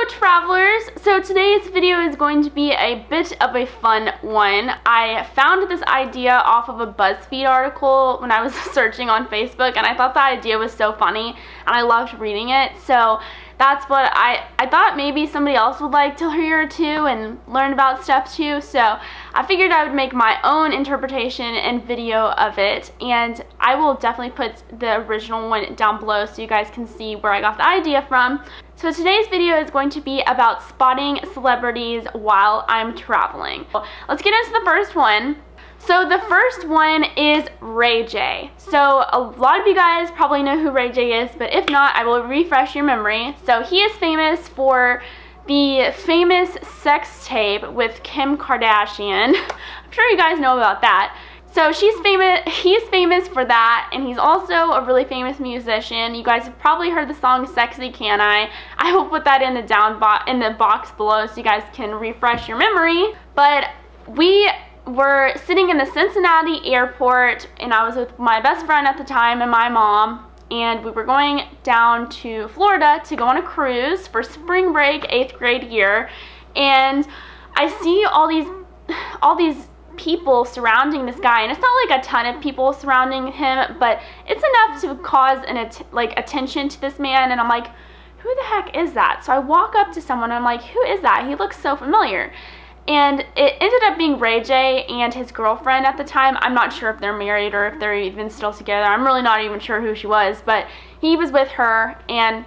Hello travelers! So today's video is going to be a bit of a fun one. I found this idea off of a BuzzFeed article when I was searching on Facebook, and I thought the idea was so funny and I loved reading it. So that's what I thought maybe somebody else would like to hear too and learn about stuff too. So I figured I would make my own interpretation and video of it, and I will definitely put the original one down below so you guys can see where I got the idea from. So today's video is going to be about spotting celebrities while I'm traveling. Let's get into the first one. So the first one is Ray J. So a lot of you guys probably know who Ray J is, but if not, I will refresh your memory. So he is famous for the famous sex tape with Kim Kardashian. I'm sure you guys know about that. So he's famous for that, and he's also a really famous musician. You guys have probably heard the song Sexy Can I will put that in the box below so you guys can refresh your memory. But we were sitting in the Cincinnati airport, and I was with my best friend at the time and my mom, and we were going down to Florida to go on a cruise for spring break, 8th grade year. And I see all these people surrounding this guy, and it's not like a ton of people surrounding him, but it's enough to cause attention to this man. And I'm like, who the heck is that? So I walk up to someone and I'm like, who is that? He looks so familiar. And it ended up being Ray J and his girlfriend at the time. I'm not sure if they're married or if they're even still together. I'm really not even sure who she was, but he was with her, and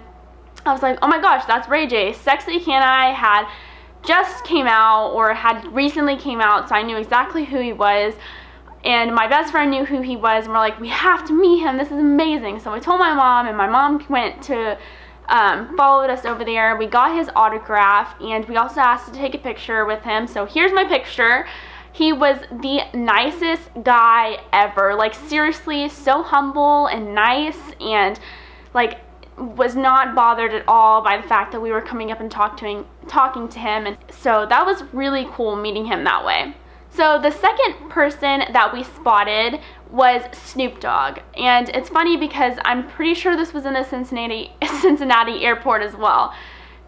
I was like, oh my gosh, that's Ray J. Sexy Can I had just came out, or had recently came out, so I knew exactly who he was, and my best friend knew who he was, and we're like, we have to meet him, this is amazing. So I told my mom, and my mom went to followed us over there. We got his autograph, and we also asked to take a picture with him. So here's my picture. He was the nicest guy ever, like seriously, so humble and nice, and like was not bothered at all by the fact that we were coming up and talking to him. And so that was really cool meeting him that way. So the second person that we spotted was Snoop Dogg, and it's funny because I'm pretty sure this was in the Cincinnati airport as well.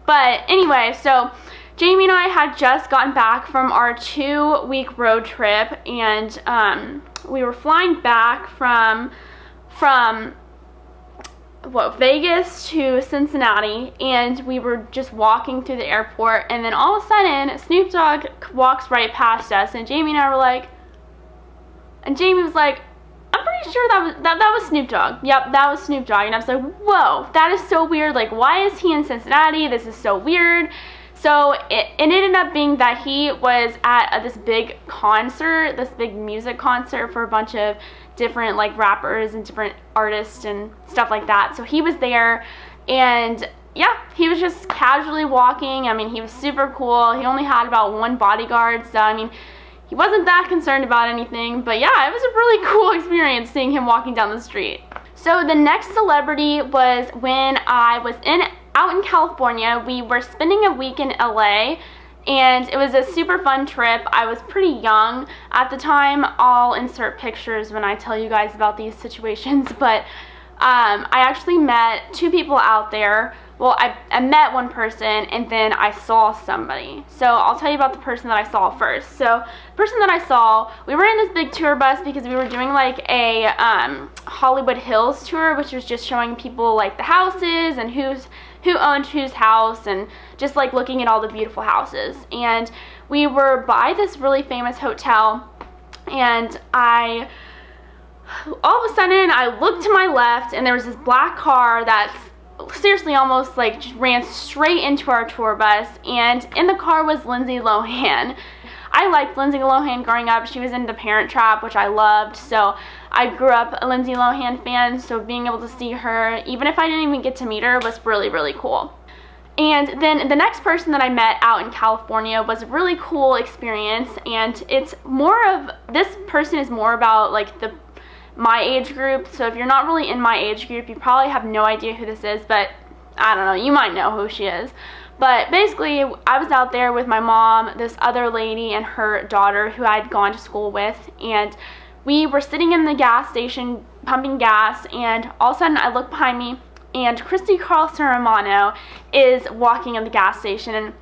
But anyway, so Jamie and I had just gotten back from our 2-week road trip, and we were flying back from Vegas to Cincinnati, and we were just walking through the airport, and then all of a sudden Snoop Dogg walks right past us, and Jamie and I were like, and Jamie was like, I'm pretty sure that was Snoop Dogg. Yep, that was Snoop Dogg. And I was like, whoa, that is so weird. Like, why is he in Cincinnati? This is so weird. So it ended up being that he was at this big concert, this big music concert for a bunch of different like rappers and different artists and stuff like that. So he was there, and yeah, he was just casually walking. I mean, he was super cool. He only had about 1 bodyguard, so I mean, he wasn't that concerned about anything. But yeah, it was a really cool experience seeing him walking down the street. So the next celebrity was when I was out in California. We were spending a week in LA, and it was a super fun trip. I was pretty young at the time. I'll insert pictures when I tell you guys about these situations, but I actually met 2 people out there. Well, I met one person, and then I saw somebody. So I'll tell you about the person that I saw first. So the person that I saw, we were in this big tour bus because we were doing like a Hollywood Hills tour, which was just showing people like the houses and who owned whose house, and just like looking at all the beautiful houses. And we were by this really famous hotel, and all of a sudden I looked to my left, and there was this black car that seriously almost like just ran straight into our tour bus, and in the car was Lindsay Lohan. I liked Lindsay Lohan growing up. She was in The Parent Trap, which I loved, so I grew up a Lindsay Lohan fan, so being able to see her, even if I didn't even get to meet her, was really, really cool. And then the next person that I met out in California was a really cool experience, and it's more of, this person is more about like my age group. So if you're not really in my age group, you probably have no idea who this is, but I don't know, you might know who she is. But basically, I was out there with my mom, this other lady, and her daughter who I'd gone to school with, and we were sitting in the gas station pumping gas, and all of a sudden I look behind me, and Christy Carlson Romano is walking in the gas station, and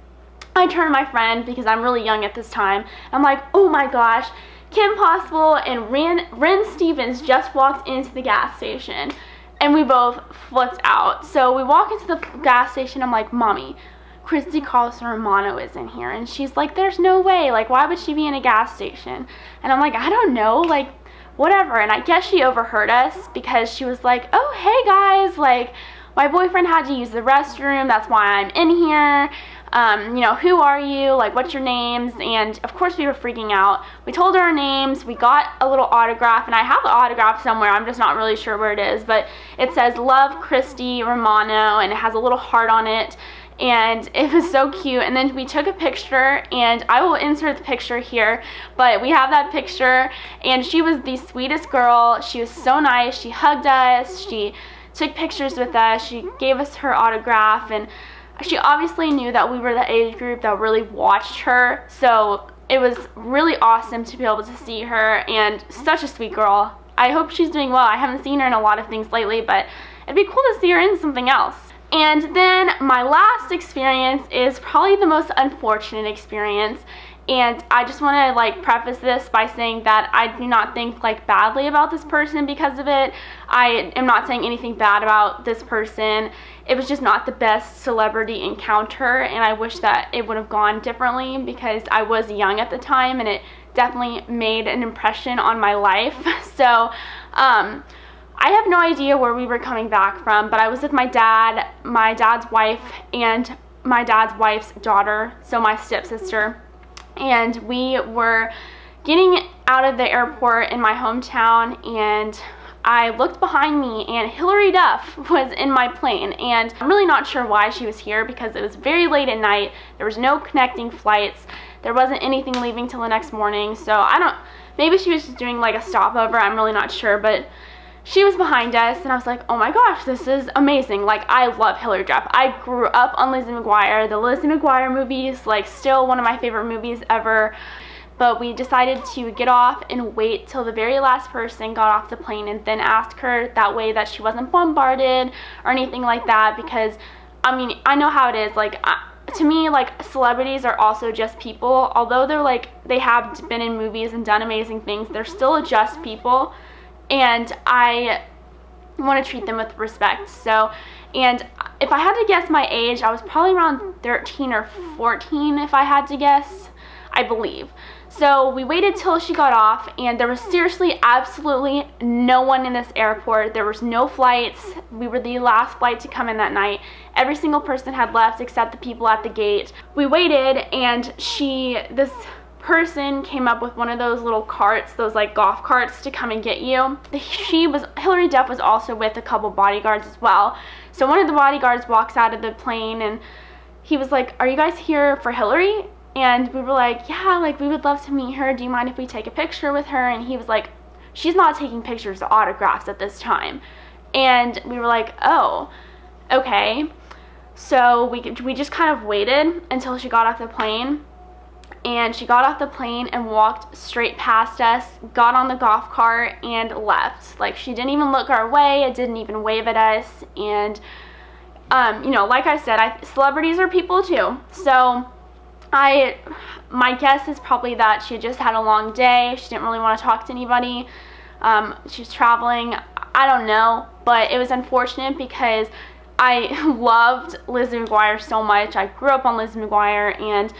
I turn to my friend, because I'm really young at this time, I'm like, oh my gosh, Kim Possible and Ren Stevens just walked into the gas station. And we both flipped out. So we walk into the gas station, I'm like, Mommy, Christy Carlson Romano is in here. And she's like, there's no way, like, why would she be in a gas station? And I'm like, I don't know, like, whatever. And I guess she overheard us, because she was like, oh, hey guys, like, my boyfriend had to use the restroom, that's why I'm in here. You know, who are you? Like, what's your names? And of course we were freaking out. We told her our names, we got a little autograph, and I have the autograph somewhere, I'm just not really sure where it is, but it says, Love Christy Romano, and it has a little heart on it, and it was so cute. And then we took a picture, and I will insert the picture here, but we have that picture, and she was the sweetest girl. She was so nice. She hugged us, she took pictures with us, she gave us her autograph, and she obviously knew that we were the age group that really watched her, so it was really awesome to be able to see her, and such a sweet girl. I hope she's doing well. I haven't seen her in a lot of things lately, but it'd be cool to see her in something else. And then my last experience is probably the most unfortunate experience, and I just want to like preface this by saying that I do not think like badly about this person because of it. I am not saying anything bad about this person. It was just not the best celebrity encounter, and I wish that it would have gone differently, because I was young at the time and it definitely made an impression on my life. So I have no idea where we were coming back from, but I was with my dad, my dad's wife, and my dad's wife's daughter, so my stepsister. And we were getting out of the airport in my hometown, and I looked behind me, and Hilary Duff was in my plane, and I'm really not sure why she was here, because it was very late at night. There was no connecting flights. There wasn't anything leaving till the next morning, so maybe she was just doing like a stopover. I'm really not sure, but she was behind us, and I was like, oh my gosh, this is amazing. Like, I love Hilary Duff. I grew up on Lizzie McGuire. The Lizzie McGuire movies, like, still one of my favorite movies ever. But we decided to get off and wait till the very last person got off the plane, and then ask her, that way that she wasn't bombarded or anything like that, because, I mean, I know how it is. Like, to me, like, celebrities are also just people. Although they're like, they have been in movies and done amazing things, they're still just people. And I want to treat them with respect. So, and if I had to guess my age, I was probably around 13 or 14 if I had to guess, I believe. So we waited till she got off, and there was seriously absolutely no one in this airport. There was no flights. We were the last flight to come in that night. Every single person had left except the people at the gate. We waited, and this person came up with one of those little carts, those like golf carts, to come and get you. Hilary Duff was also with a couple bodyguards as well. So one of the bodyguards walks out of the plane, and he was like, are you guys here for Hilary? And we were like, yeah, like, we would love to meet her. Do you mind if we take a picture with her? And he was like, she's not taking pictures or autographs at this time. And we were like, oh, okay. So we just kind of waited until she got off the plane. And she got off the plane and walked straight past us, got on the golf cart, and left. Like, she didn't even look our way. It didn't even wave at us. And, you know, like I said, celebrities are people too. So my guess is probably that she just had a long day. She didn't really want to talk to anybody. She was traveling. I don't know. But it was unfortunate, because I loved Lizzie McGuire so much. I grew up on Lizzie McGuire, and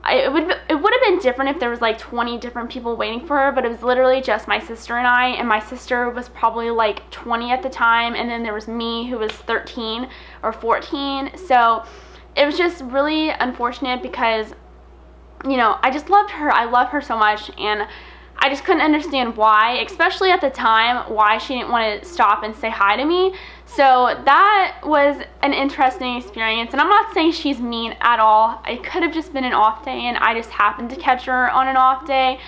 it would have been different if there was like 20 different people waiting for her, but it was literally just my sister and I, and my sister was probably like 20 at the time, and then there was me, who was 13 or 14. So it was just really unfortunate, because, you know, I just loved her. I love her so much, and I just couldn't understand why, especially at the time, why she didn't want to stop and say hi to me. So that was an interesting experience, and I'm not saying she's mean at all. It could have just been an off day, and I just happened to catch her on an off day.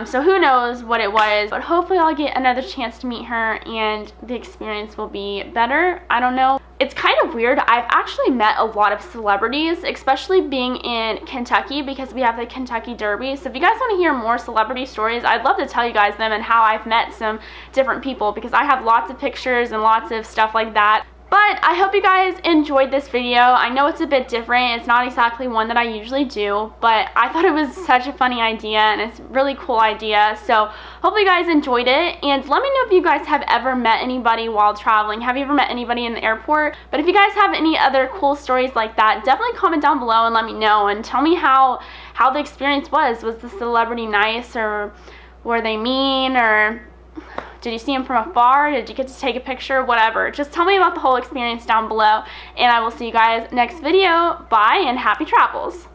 So who knows what it was, but hopefully I'll get another chance to meet her, and the experience will be better. I don't know. It's kind of weird. I've actually met a lot of celebrities, especially being in Kentucky, because we have the Kentucky Derby. So if you guys want to hear more celebrity stories, I'd love to tell you guys them and how I've met some different people, because I have lots of pictures and lots of stuff like that. But I hope you guys enjoyed this video. I know it's a bit different. It's not exactly one that I usually do, but I thought it was such a funny idea and it's a really cool idea. So hopefully you guys enjoyed it, and let me know if you guys have ever met anybody while traveling. Have you ever met anybody in the airport? But if you guys have any other cool stories like that, definitely comment down below and let me know, and tell me how the experience was. Was the celebrity nice, or were they mean, or did you see him from afar? Did you get to take a picture? Whatever. Just tell me about the whole experience down below, and I will see you guys next video. Bye, and happy travels.